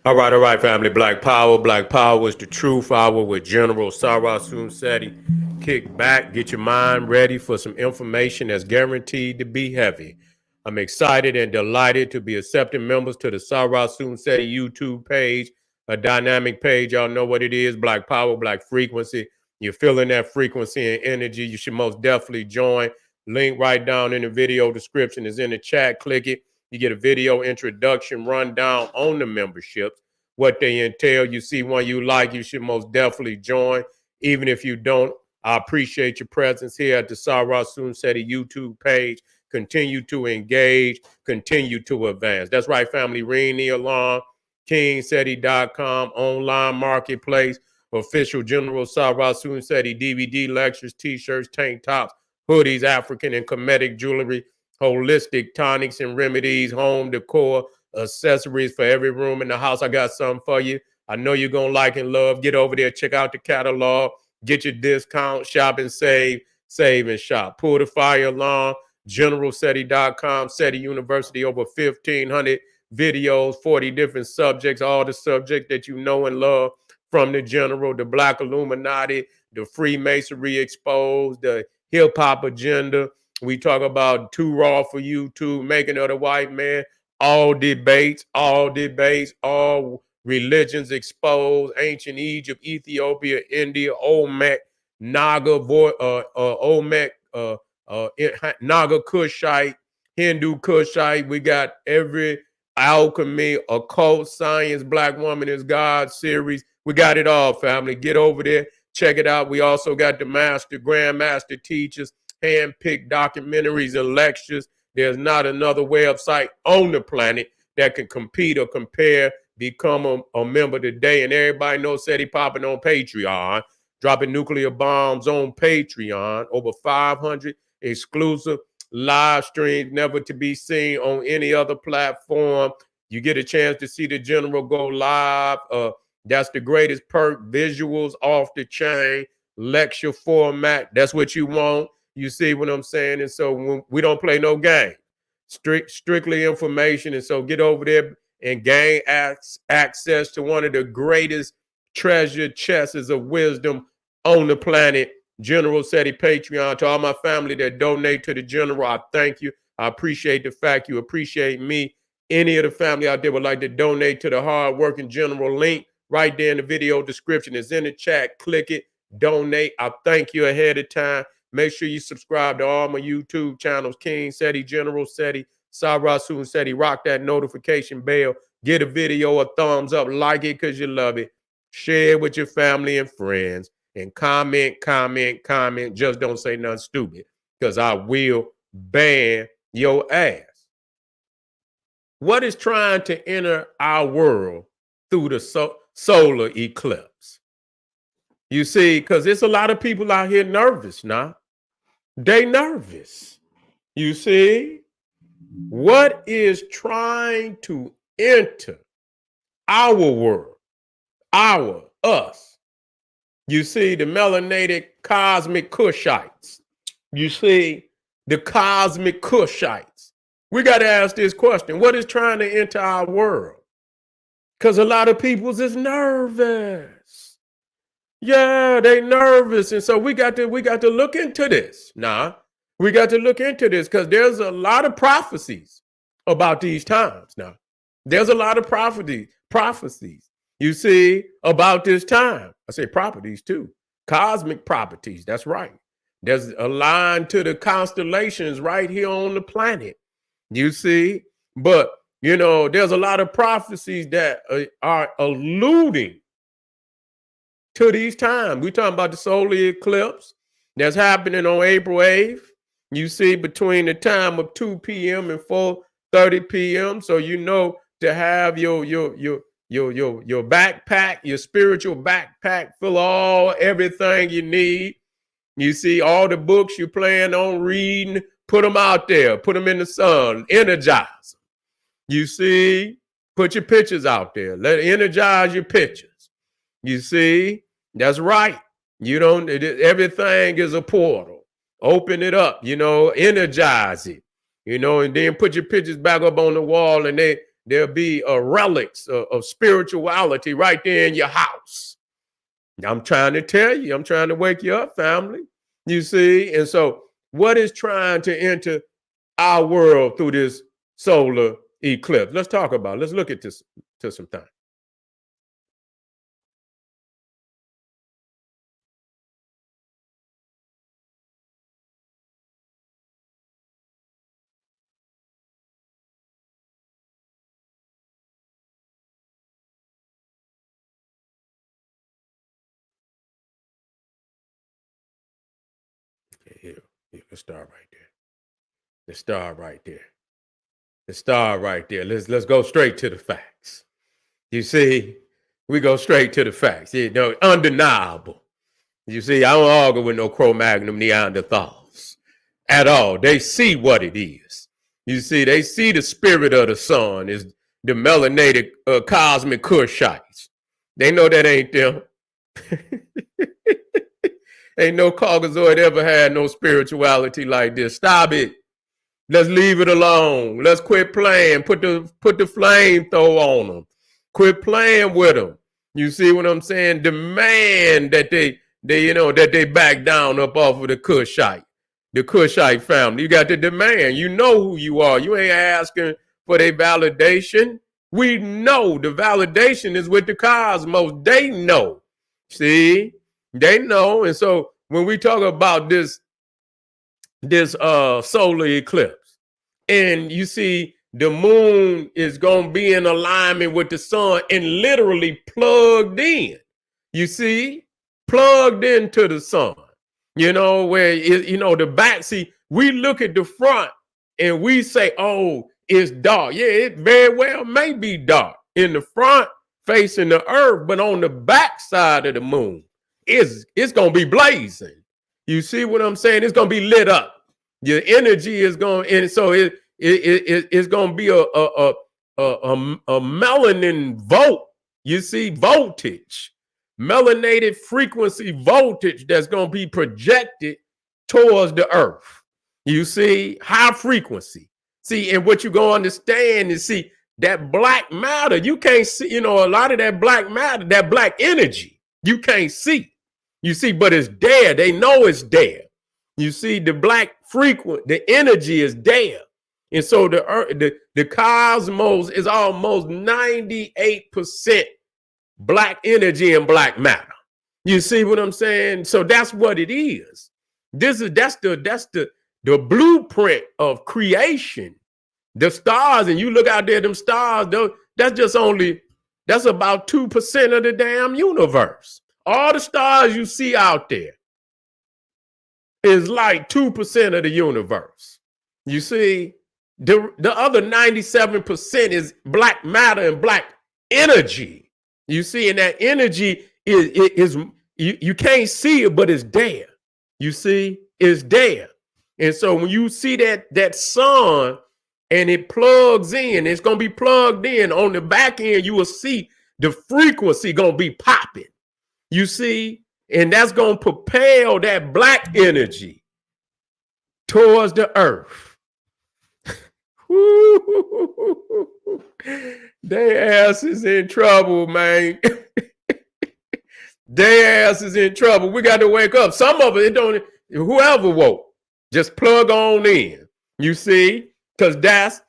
All right, family. Black Power. Black Power is the truth hour with General Sarah Seti. Kick back, get your mind ready for some information that's guaranteed to be heavy. I'm excited and delighted to be accepting members to the Sarah Seti YouTube page, a dynamic page. Y'all know what it is. Black Power, Black Frequency. You're feeling that frequency and energy. You should most definitely join. Link right down in the video description is in the chat. Click it. You get a video introduction rundown on the memberships, what they entail. You see one you like, you should most definitely join. Even if you don't, I appreciate your presence here at the Sarah Seti YouTube page. Continue to engage, continue to advance. That's right, family. Ring the alarm. KingSeti.com, online marketplace, official General Sarah Seti DVD lectures, t-shirts, tank tops, hoodies, African and Kemetic jewelry, holistic tonics and remedies, home decor, accessories for every room in the house. I got something for you. I know you're going to like and love. Get over there, check out the catalog, get your discount, shop and save and shop. Pull the fire alarm, generalseti.com, SETI University, over 1,500 videos, 40 different subjects, all the subjects that you know and love, from the general, the Black Illuminati, the Freemasonry exposed, the hip hop agenda. We talk about Too Raw for YouTube, Making of the White Man, all debates, all religions exposed, ancient Egypt, Ethiopia, India, Olmec, Naga, Olmec, Naga Kushite, Hindu Kushite. We got every alchemy, occult science, Black Woman is God series. We got it all, family. Get over there, check it out. We also got the grandmaster teachers, hand-picked documentaries and lectures. There's not another website on the planet that can compete or compare. Become a member today. And everybody knows SETI popping on Patreon, dropping nuclear bombs on Patreon. Over 500 exclusive live streams, never to be seen on any other platform. You get a chance to see the general go live. That's the greatest perk. Visuals off the chain, lecture format. That's what you want. You see what I'm saying? And so we don't play no game. Strictly information. And so get over there and gain access to one of the greatest treasure chests of wisdom on the planet. General SETI Patreon. To all my family that donate to the general, I thank you. I appreciate the fact you appreciate me. Any of the family out there would like to donate to the hard-working general, link right there in the video description is in the chat. Click it, donate. I thank you ahead of time. Make sure you subscribe to all my YouTube channels, King SETI, General SETI, Sarah SETI. Rock that notification bell. Get a video a thumbs up. Like it because you love it. Share it with your family and friends. And comment. Just don't say nothing stupid, because I will ban your ass. What is trying to enter our world through the solar eclipse? You see, because there's a lot of people out here nervous now. They nervous. You see, what is trying to enter our world, us? You see, the melanated cosmic Kushites. You see, the cosmic Kushites. We got to ask this question. What is trying to enter our world? Because a lot of people is nervous. Yeah, they nervous. And so we got to look into this. We got to look into this because there's a lot of prophecies about these times now. There's a lot of prophecies. You see, about this time. I say properties too. Cosmic properties. That's right. There's a line to the constellations right here on the planet. You see, but there's a lot of prophecies that are alluding to these times. We're talking about the solar eclipse that's happening on April 8th. You see, between the time of 2 p.m. and 4:30 p.m. So to have your backpack, your spiritual backpack full of everything you need. You see, all the books you plan on reading, put them out there, put them in the sun, energize them. You see, put your pictures out there, let it energize your pictures. You see, that's right. Everything is a portal. Open it up, energize it, and then put your pictures back up on the wall, and there'll be relics of spirituality right there in your house. I'm trying to tell you, I'm trying to wake you up, family. You see? And so what is trying to enter our world through this solar eclipse? Let's talk about it. Let's look at this to some time. Here, let's start right there. Let's start right there. Let's start right there. Let's go straight to the facts. You see, we go straight to the facts. You know, undeniable. You see, I don't argue with no Cro-Magnon Neanderthals at all. They see what it is. You see, they see the spirit of the sun is the melanated cosmic Kushites. They know that ain't them. Ain't no Caucasoid ever had no spirituality like this. Stop it. Let's leave it alone. Let's quit playing. Put the flamethrower on them. Quit playing with them. You see what I'm saying? Demand that they back down up off of the Kushite family. You got to demand. You know who you are. You ain't asking for their validation. We know the validation is with the cosmos. They know. See? They know. And so when we talk about this solar eclipse, and you see the moon is going to be in alignment with the sun and literally plugged in. You see, plugged into the sun. You know, where the back, see, we look at the front and we say, oh, it's dark. Yeah, it very well may be dark in the front facing the earth, but on the back side of the moon, it's going to be blazing. You see what I'm saying? It's going to be lit up. Your energy is going, and so it's going to be a melanin volt. You see, voltage, melanated frequency voltage that's going to be projected towards the earth. You see, high frequency. See, and what you're going to understand is, see, that black matter, you can't see, a lot of that black matter, that black energy, you can't see. You see, but it's there. They know it's there. You see, the black the energy is there. And so the cosmos is almost 98% black energy and black matter. You see what I'm saying? So that's what it is. That's the blueprint of creation. The stars, and you look out there, them stars, that's about 2% of the damn universe. All the stars you see out there is like 2% of the universe. You see, the other 97% is black matter and black energy. You see, and that energy is you can't see it, but it's there. You see, it's there. And so when you see that sun and it plugs in, it's going to be plugged in on the back end, you will see the frequency going to be popping. You see, and that's going to propel that black energy towards the earth. Their ass is in trouble, man. Their ass is in trouble. We got to wake up. Some of it don't, whoever woke, just plug on in. You see, because that's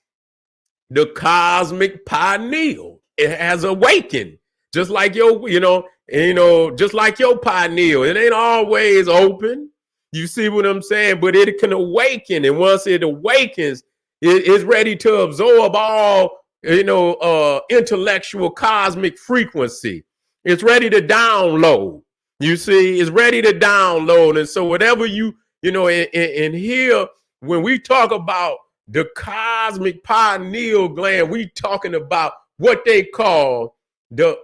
the cosmic pineal. It has awakened, just like just like your pineal. It ain't always open. You see what I'm saying? But it can awaken, and once it awakens, it's ready to absorb all intellectual cosmic frequency. It's ready to download. You see, it's ready to download. And so whatever in here, when we talk about the cosmic pineal gland, we talking about what they call the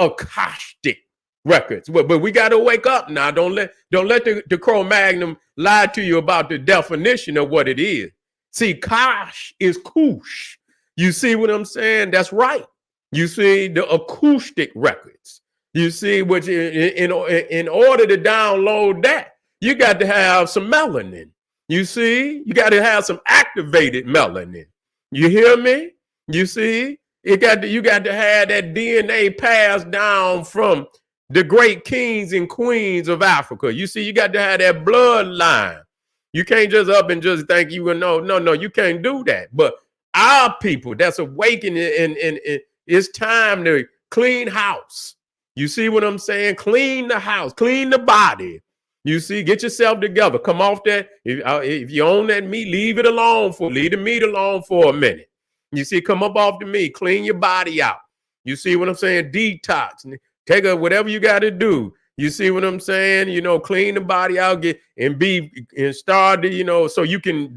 Akashic records. But we got to wake up now. Don't let the Cro-Magnon lie to you about the definition of what it is. See, Kosh is Kush. You see what I'm saying? That's right. You see the acoustic records. You see, which in order to download that, you got to have some melanin. You see, you got to have some activated melanin. You hear me? You see, you got to have that DNA passed down from the great kings and queens of Africa. You see, you got to have that bloodline. You can't just up and just think you will know. No, you can't do that. But our people that's awakening, and it's time to clean house. You see what I'm saying? Clean the house, clean the body. You see, get yourself together. Come off that. If you own that meat, leave it alone leave the meat alone for a minute. You see, come up off the meat, clean your body out. You see what I'm saying? Detox. Take whatever you got to do. You see what I'm saying? You know, clean the body out, and start to, so you can,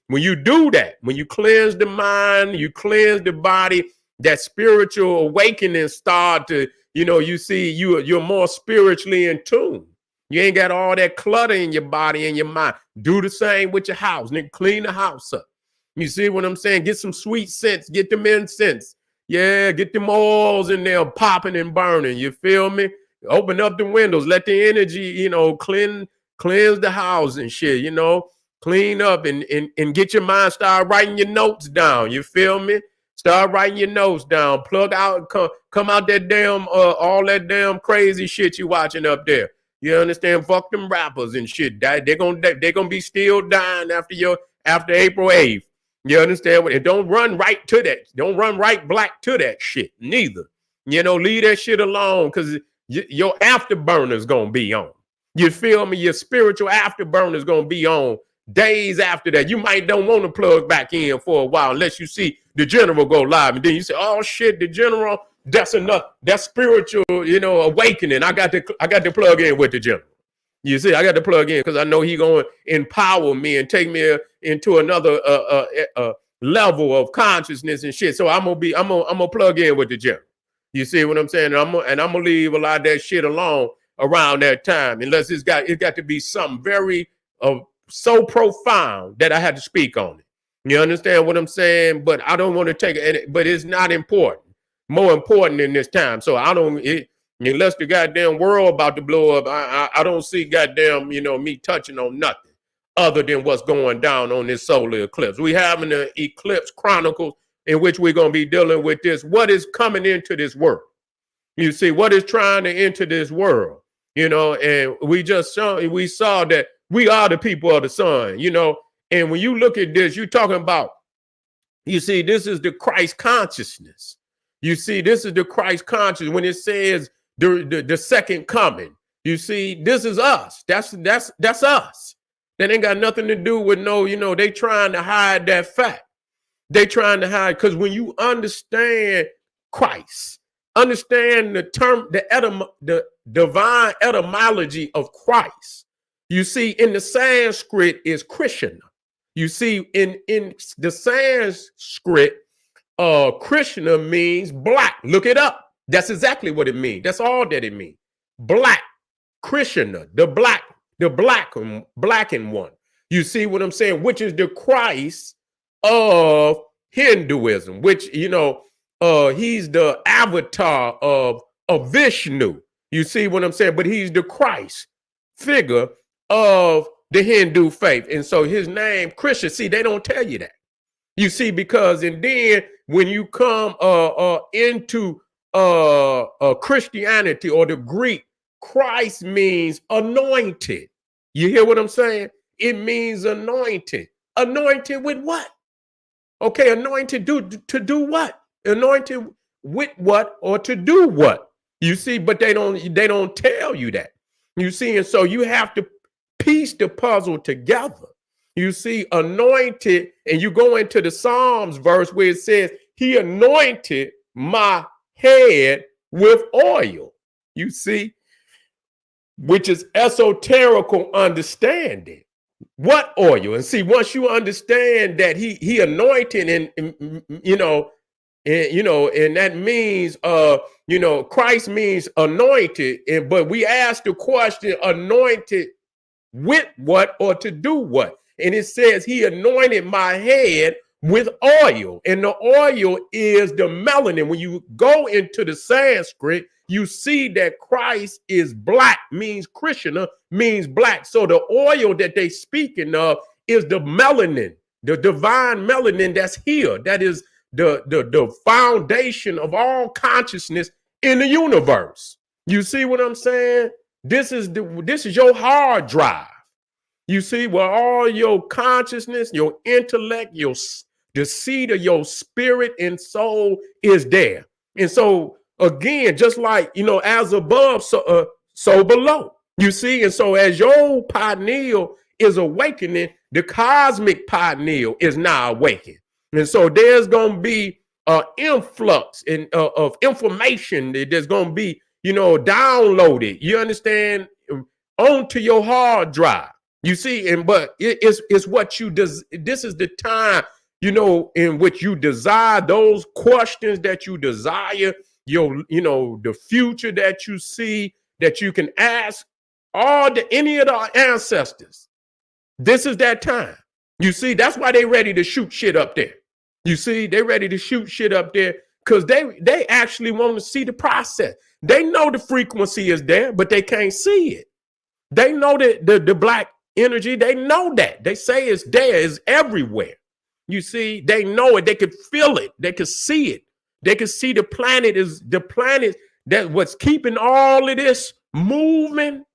when you do that, when you cleanse the mind, you cleanse the body, that spiritual awakening start to, you see you're more spiritually in tune. You ain't got all that clutter in your body and your mind. Do the same with your house. Nigga, clean the house up. You see what I'm saying? Get some sweet scents. Get them incense. Yeah, get them oils in there popping and burning. You feel me? Open up the windows. Let the energy, cleanse the house and shit, clean up and get your mind, start writing your notes down. You feel me? Start writing your notes down. Plug out, come out that damn, all that damn crazy shit you watching up there. You understand? Fuck them rappers and shit. They're gonna be still dying after April 8th. You understand? It don't run right to that. Don't run right black to that shit. Neither. Leave that shit alone, because your afterburner is gonna be on. You feel me? Your spiritual afterburner is gonna be on days after that. You might don't want to plug back in for a while unless you see the general go live, and then you say, "Oh shit, the general." That's enough. That's spiritual, awakening. I got to plug in with the general. You see, I got to plug in because I know he going to empower me and take me into another level of consciousness and shit. So I'm gonna plug in with the general. You see what I'm saying? And I'm gonna leave a lot of that shit alone around that time, unless it got to be something very so profound that I had to speak on it. You understand what I'm saying? But I don't want to take it. But it's not important. More important in this time. So unless the goddamn world about to blow up, I don't see goddamn, me touching on nothing other than what's going down on this solar eclipse. We having the Eclipse Chronicles, in which we're going to be dealing with this. What is coming into this world? You see, what is trying to enter this world? And we saw that we are the people of the sun, and when you look at this, you're talking about, you see, this is the Christ consciousness. You see, this is the Christ consciousness when it says the second coming. You see, this is us. That's us. That ain't got nothing to do with they trying to hide that fact. They trying to hide, because when you understand Christ, understand the term, the divine etymology of Christ. You see, in the Sanskrit is Krishna. You see, in the Sanskrit, Krishna means black. Look it up. That's exactly what it means. That's all that it means. Black. Krishna, the blackened one. You see what I'm saying? Which is the Christ of Hinduism, which, he's the avatar of Vishnu. You see what I'm saying? But he's the Christ figure of the Hindu faith. And so his name, Krishna, see, they don't tell you that. You see, because, and then when you come into Christianity or the Greek, Christ means anointed. You hear what I'm saying? It means anointed. Anointed with what? Okay, anointed to do what? Anointed with what or to do what? You see, but they don't tell you that. You see, and so you have to piece the puzzle together. You see, anointed, and you go into the Psalms verse where it says, he anointed my head with oil. You see, which is esoterical understanding. What oil? And see, once you understand that he anointed, and that means Christ means anointed, but we ask the question, anointed with what or to do what? And it says he anointed my head with oil, and the oil is the melanin. When you go into the Sanskrit, you see that Christ is black, means Krishna, means black. So the oil that they speaking of is the melanin, the divine melanin that's here. That is the foundation of all consciousness in the universe. You see what I'm saying? This is your hard drive. You see, where all your consciousness, your intellect, the seed of your spirit and soul is there. And so again, just like, as above, so below. You see, and so as your pineal is awakening, the cosmic pineal is now awakened. And so there's going to be an influx of information that there's going to be, downloaded. You understand? Onto your hard drive. You see, but it's what you this is the time, in which you desire those questions that you desire, the future that you see, that you can ask any of the ancestors. This is that time. You see, that's why they ready to shoot shit up there. You see, they ready to shoot shit up there because they actually want to see the process. They know the frequency is there, but they can't see it. They know that the black energy, they know that. They say it's there, it's everywhere. You see, they know it. They could feel it. They could see it. They could see the planet that what's keeping all of this movement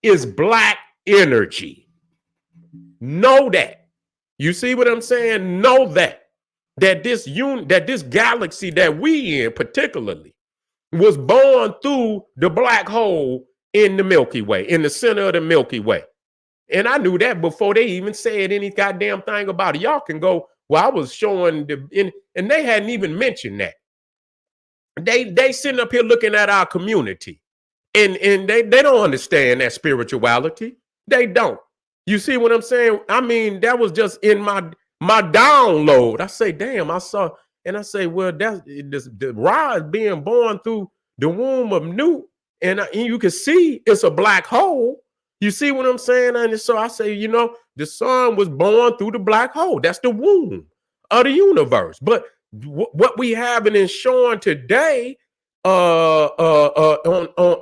is black energy. Know that. You see what I'm saying? Know that this galaxy that we in particularly was born through the black hole in the Milky Way, in the center of the Milky Way. And I knew that before they even said any goddamn thing about it. Y'all can go, well, I was showing and they hadn't even mentioned that. They sitting up here looking at our community and they don't understand that spirituality. They don't. You see what I'm saying? I mean, that was just in my download. I say, damn, I saw, and I say, well, that's the Ra is being born through the womb of Newt, and you can see it's a black hole. You see what I'm saying? And so I say, the sun was born through the black hole. That's the womb of the universe. But what we have in showing today on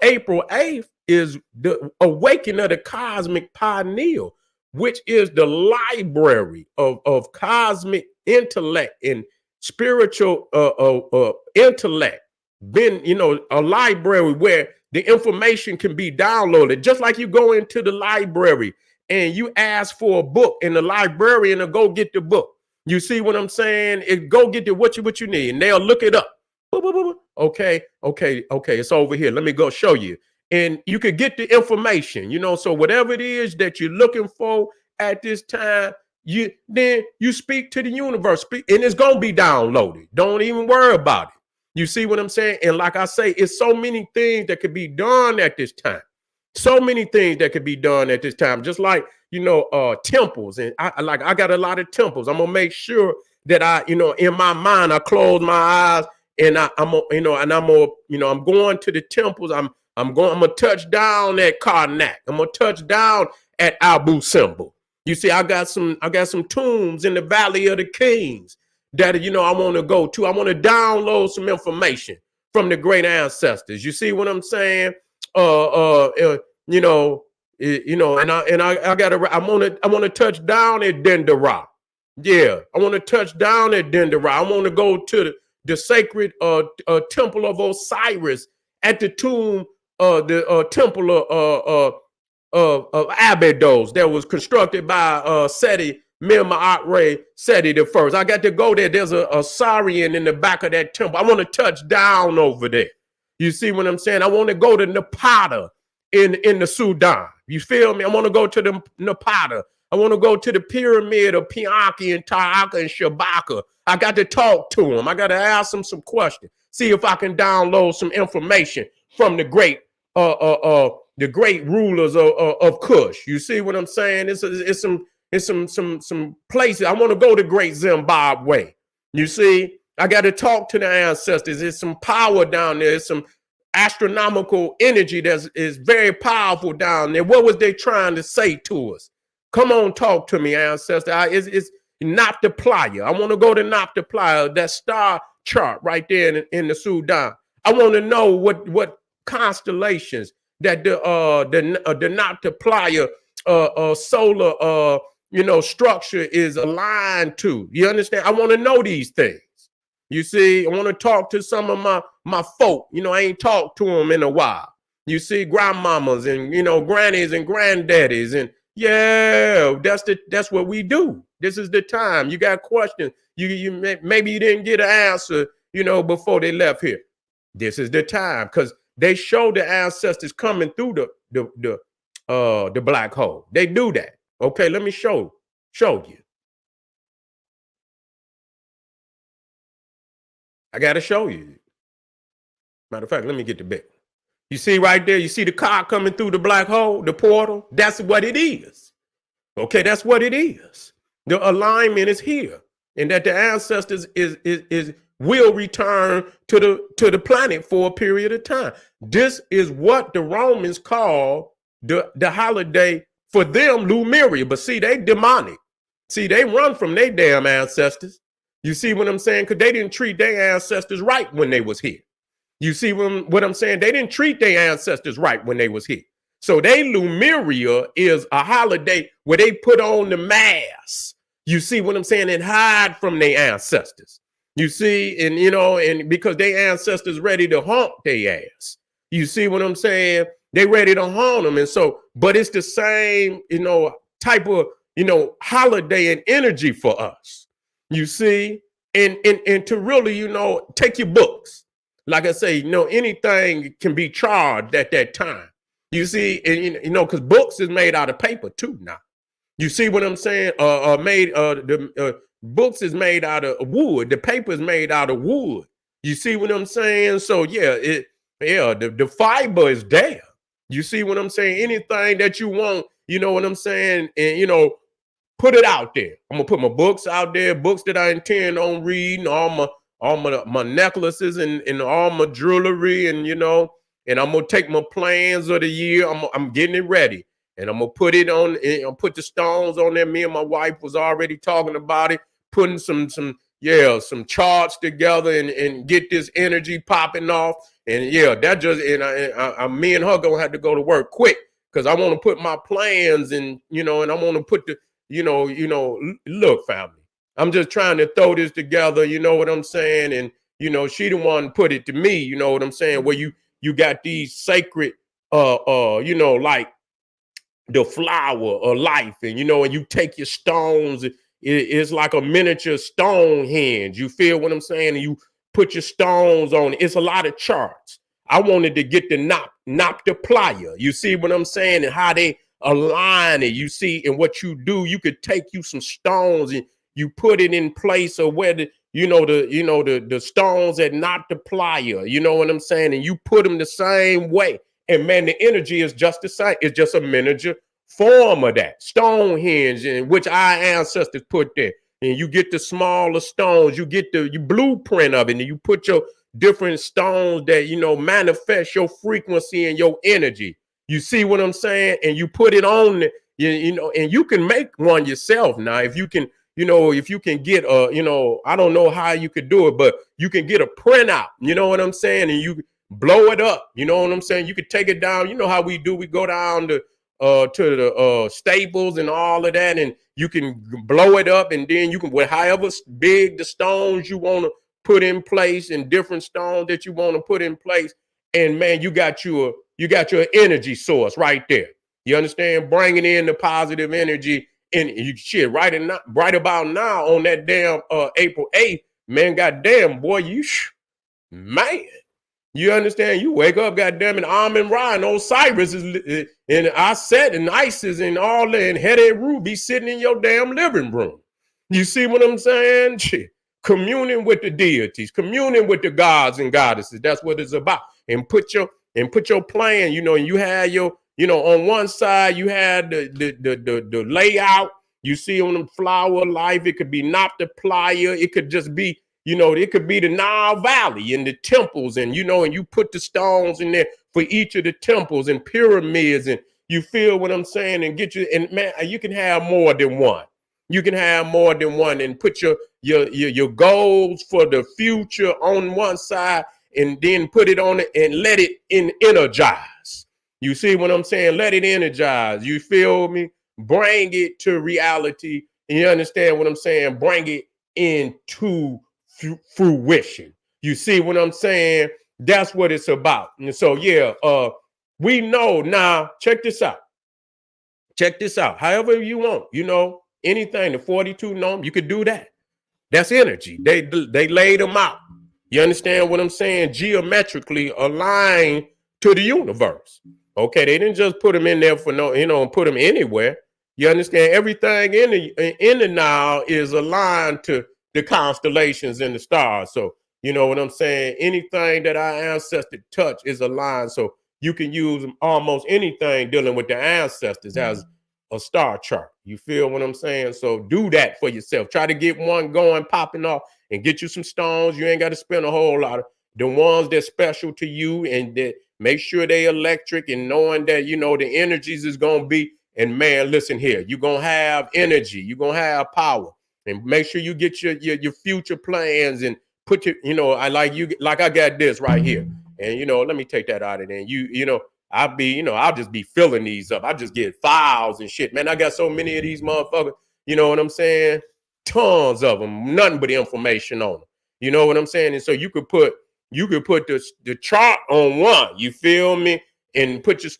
April 8th is the awakening of the cosmic pineal, which is the library of cosmic intellect and spiritual intellect. Been, a library where the information can be downloaded, just like you go into the library and you ask for a book and the librarian will go get the book. You see what I'm saying? Go get what you need and they'll look it up. Okay. It's over here. Let me go show you. And you could get the information, so whatever it is that you're looking for at this time, you speak to the universe, and it's going to be downloaded. Don't even worry about it. You see what I'm saying? And like I say, it's so many things that could be done at this time. So many things that could be done at this time. Just like, temples. And I got a lot of temples. I'm going to make sure that in my mind, I close my eyes and I'm going to the temples. I'm going to touch down at Karnak. I'm going to touch down at Abu Simbel. You see, I got some tombs in the Valley of the Kings that, I want to go to. I want to download some information from the great ancestors. You see what I'm saying? And I want to touch down at Dendera. Yeah, I want to touch down at Dendera. I want to go to the sacred temple of Osiris at the tomb, the temple of Abydos that was constructed by Seti Mima'atre Seti the first. I got to go there. There's a Sarian in the back of that temple. I want to touch down over there. You see what I'm saying? I want to go to Napata in the Sudan. You feel me? I want to go to the Napata. I want to go to the pyramid of Pianki and Taaka and Shabaka. I got to talk to them. I got to ask them some questions. See if I can download some information from the great rulers of Kush. You see what I'm saying? It's some places. I want to go to Great Zimbabwe. You see, I got to talk to the ancestors. There's some power down there. There's some astronomical energy that is very powerful down there. What was they trying to say to us? Come on, talk to me, ancestor. It's Noptaplaya. I want to go to Noptaplaya, that star chart right there in the Sudan. I want to know what constellations that the Noptaplaya solar structure is aligned to. You understand? I want to know these things. You see, I want to talk to some of my folk. I ain't talked to them in a while. You see, grandmamas and grannies and granddaddies, and yeah, that's what we do. This is the time. You got questions. Maybe you didn't get an answer, before they left here. This is the time, because they show the ancestors coming through the black hole. They do that. Okay, let me show you. I got to show you. Matter of fact, let me get the bit. You see right there, you see the car coming through the black hole, the portal? That's what it is. Okay, that's what it is. The alignment is here. And that the ancestors is will return to the planet for a period of time. This is what the Romans call the holiday for them, Lumeria. But see, they demonic. See, they run from their damn ancestors. You see what I'm saying? Because they didn't treat their ancestors right when they was here. You see what I'm saying? They didn't treat their ancestors right when they was here. So they Lumeria is a holiday where they put on the mask. You see what I'm saying? And hide from their ancestors. You see, and and because their ancestors ready to haunt their ass. You see what I'm saying? They ready to haunt them. And so, but it's the same, type of, holiday and energy for us. You see, and to really, take your books. Like I say, anything can be charged at that time. You see, and because books is made out of paper too now. You see what I'm saying? The books is made out of wood. The paper is made out of wood. You see what I'm saying? So yeah, the fiber is there. You see what I'm saying? Anything that you want, you know what I'm saying? And put it out there. I'm gonna put my books out there, books that I intend on reading, all my necklaces and all my jewelry, and and I'm gonna take my plans of the year. I'm getting it ready, and I'm gonna put it on. And put the stones on there. Me and my wife was already talking about it, putting some charts together and get this energy popping off. And yeah, that just me and her gonna have to go to work quick because I want to put my plans and and I want to put the look, family. I'm just trying to throw this together, you know what I'm saying? And she the one put it to me, you know what I'm saying? Where you got these sacred like the flower of life, and and you take your stones, it's like a miniature Stonehenge. You feel what I'm saying? And you put your stones on it. It's a lot of charts. I wanted to get the knock the plier. You see what I'm saying? And how they align it. You see, and what you do, you could take you some stones and you put it in place of where the stones that knock the plier. You know what I'm saying? And you put them the same way. And man, the energy is just the same. It's just a miniature form of that Stonehenge, in which our ancestors put there. And you get the smaller stones, you get the blueprint of it, and you put your different stones that manifest your frequency and your energy. You see what I'm saying? And you put it on, and you can make one yourself now. If you can, if you can get I don't know how you could do it, but you can get a printout. You know what I'm saying? And you blow it up. You know what I'm saying? You could take it down. You know how we do? We go down to the Staples and all of that, and you can blow it up, and then you can, with however big the stones you want to put in place, and different stones that you want to put in place, and man, you got your energy source right there. You understand? Bringing in the positive energy, and you shit right about now on that damn April 8th, man. Goddamn, boy, man. You understand? You wake up, goddamn it, Amun Ra and Osiris is and Aset and Isis and all that, and Head Ruby sitting in your damn living room. You see what I'm saying? Communing with the deities, communing with the gods and goddesses. That's what it's about. And put your plan. And you had your, on one side you had the layout. You see on the flower of life, it could be not the plier. It could just be, it could be the Nile Valley and the temples, and and you put the stones in there for each of the temples and pyramids, and you feel what I'm saying, and get you, and man, you can have more than one. You can have more than one, and put your goals for the future on one side, and then put it on it and let it energize. You see what I'm saying? Let it energize. You feel me? Bring it to reality. And you understand what I'm saying? Bring it into fruition. You see what I'm saying? That's what it's about. And so, yeah, we know now. Check this out. Check this out. However you want, anything, the 42 norm, you could do that. That's energy. They laid them out. You understand what I'm saying? Geometrically aligned to the universe. Okay, they didn't just put them in there for put them anywhere. You understand? Everything in the now is aligned to the constellations and the stars. So you know what I'm saying? Anything that our ancestors touch is aligned. So you can use almost anything dealing with the ancestors as a star chart. You feel what I'm saying? So do that for yourself. Try to get one going, popping off, and get you some stones. You ain't got to spend a whole lot of the ones that's special to you, and that make sure they electric, and knowing that the energies is gonna be. And man, listen here, you're gonna have energy, you're gonna have power, and make sure you get your future plans and put I got this right here, and let me take that out of there. I'll just be filling these up. I just get files and shit. Man, I got so many of these motherfuckers. You know what I'm saying? Tons of them. Nothing but information on them. You know what I'm saying? And so you could put the chart on one. You feel me? And put your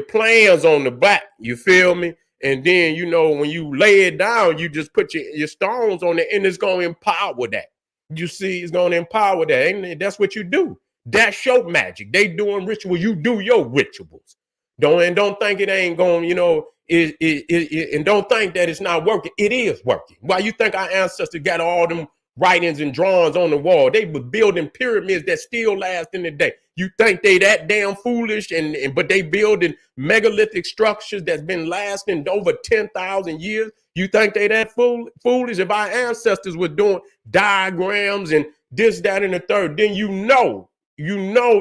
plans on the back. You feel me? And then when you lay it down, you just put your stones on it, and it's gonna empower that. You see, it's gonna empower that, and that's what you do. That's your magic. They doing ritual. You do your rituals. Don't think it ain't going. And don't think that it's not working. It is working. Why you think our ancestors got all them writings and drawings on the wall? They were building pyramids that still last in the day. You think they that damn foolish, but they building megalithic structures that's been lasting over 10,000 years. You think they that foolish? If our ancestors were doing diagrams and this, that, and the third, then you know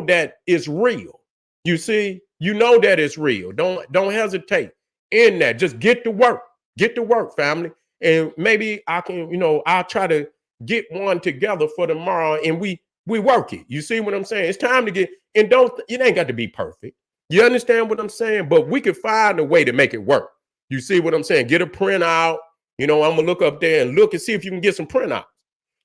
that it's real. You see, that it's real. Don't hesitate in that. Just get to work. Get to work, family. And maybe I can, I'll try to get one together for tomorrow, and we work it. You see what I'm saying? It's time to get, and it ain't got to be perfect. You understand what I'm saying? But we can find a way to make it work. You see what I'm saying? Get a printout. I'm gonna look up there and look and see if you can get some printouts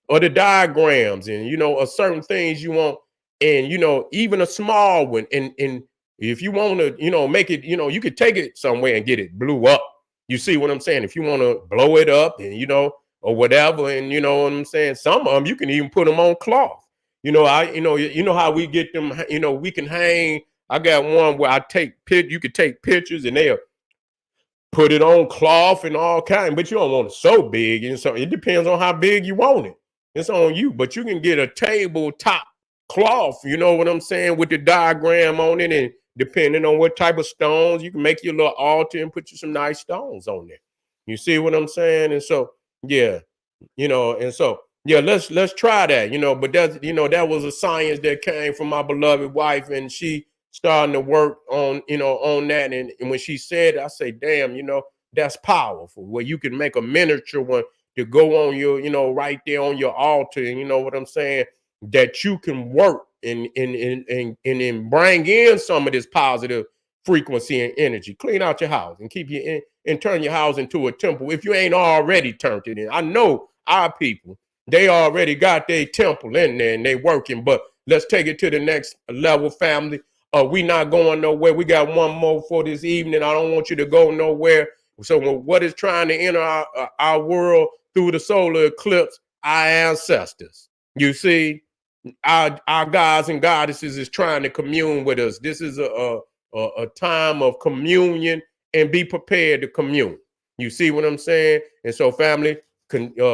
or the diagrams and or certain things you want, and even a small one, and if you want to make it, you could take it somewhere and get it blew up. You see what I'm saying? If you want to blow it up, and or whatever, and you know what I'm saying, some of them you can even put them on cloth. How we get them, we can hang. I got one where you could take pictures, and they'll put it on cloth and all kind, but you don't want it so big, and so it depends on how big you want it. It's on you, but you can get a tabletop cloth, you know what I'm saying, with the diagram on it, and depending on what type of stones, you can make your little altar and put you some nice stones on there. You see what I'm saying? And so, yeah, and so, yeah, let's try that, but that's, that was a science that came from my beloved wife, and she starting to work on, on that. And when she said it, I say, damn, that's powerful, where you can make a miniature one to go on your, right there on your altar. And you know what I'm saying? That you can work and bring in some of this positive frequency and energy. Clean out your house and keep you in, and turn your house into a temple if you ain't already turned it in. I know our people, they already got their temple in there and they working, but let's take it to the next level, family. We not going nowhere. We got one more for this evening. I don't want you to go nowhere. So what is trying to enter our world through the solar eclipse? Our ancestors. You see, our gods and goddesses is trying to commune with us. This is a time of communion, and be prepared to commune. You see what I'm saying? And so, family,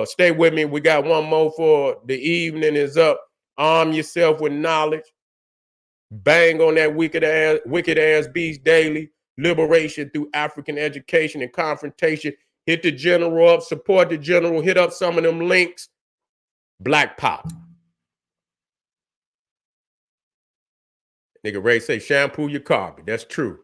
stay with me. We got one more for the evening is up. Arm yourself with knowledge. Bang on that wicked ass beast daily. Liberation through African education and confrontation. Hit the general up. Support the general. Hit up some of them links. Black Pop. Nigga Ray say shampoo your carpet. That's true.